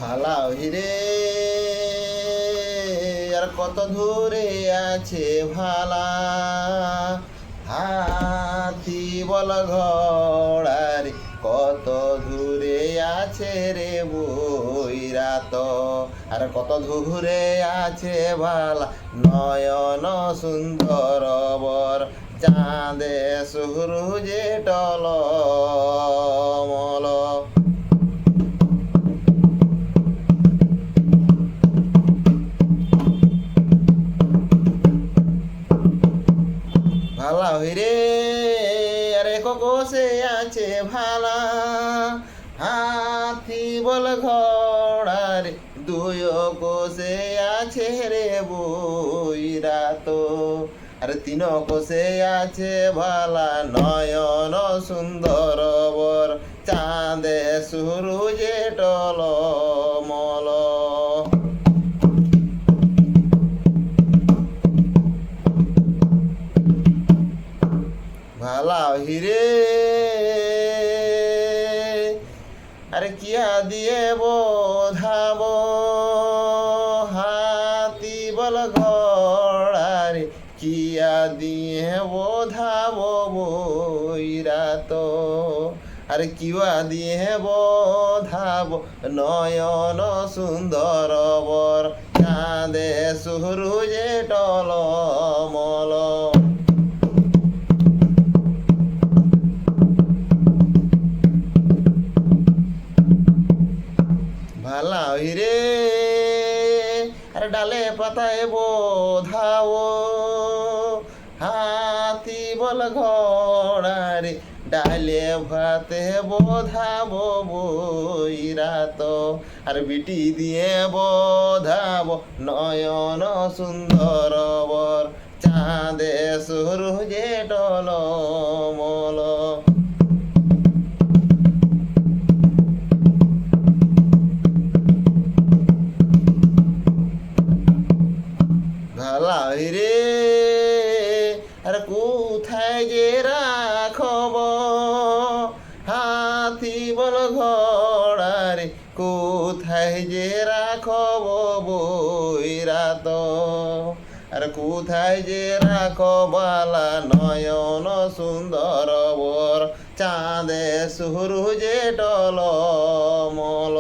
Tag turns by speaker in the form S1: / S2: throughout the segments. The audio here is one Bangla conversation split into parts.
S1: ভালা হিরে আর কত দূরে আছে ভালা, হাতি বল ঘোড়ার কত দূরে আছে রে বৈরাত। আর কত দূরে আছে ভালা নয়ন সুন্দর বর, চাঁদে সূরজে টলমল। ভালা হইরে আরে কষে আছে ভালা, হাতি বল ঘোড়ার দুই কোষে আছে রে বৈরাত। আর তিন কোষে আছে ভালা নয়ন সুন্দর বর, চাঁদে সূরজে টলমল। ভালা হিরে আরে কিয়া দিয়ে বোধাব, হাতি বল ঘোড়ার কিয়া দিয়ে বোধাব বৈরাত। আরে কিয়া দিয়ে বোধাব নয়ন সুন্দর বর, চাঁদে সূরজে টলমল। ভালা হিরে আর ডালে পাতায় বোধাও, হাতি বল ঘোড়ার ডালে ভাতে বোধাবো বৈরাত। আর বিটি দিয়ে বোধাব নয়ন সুন্দর বর, চাঁদে সূরজে টলমল। ভালা রে আর কোথায় যে রাখব, হাতি বল ঘোড়ার কোথায় যে রাখব বৈরাত। আর কোথায় যে রাখবালা নয়ন সুন্দর বর, চাঁদে সূরজে টলমল।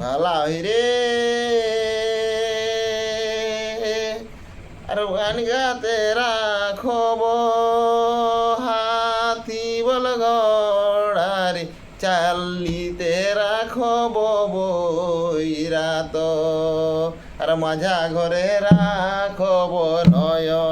S1: ভালা হিরে আর গান গাতে রাখব, হাতি বল ঘোড়ার চালিতে রাখব বৈরাত। আর মাঝা ঘরে রাখব নয়ন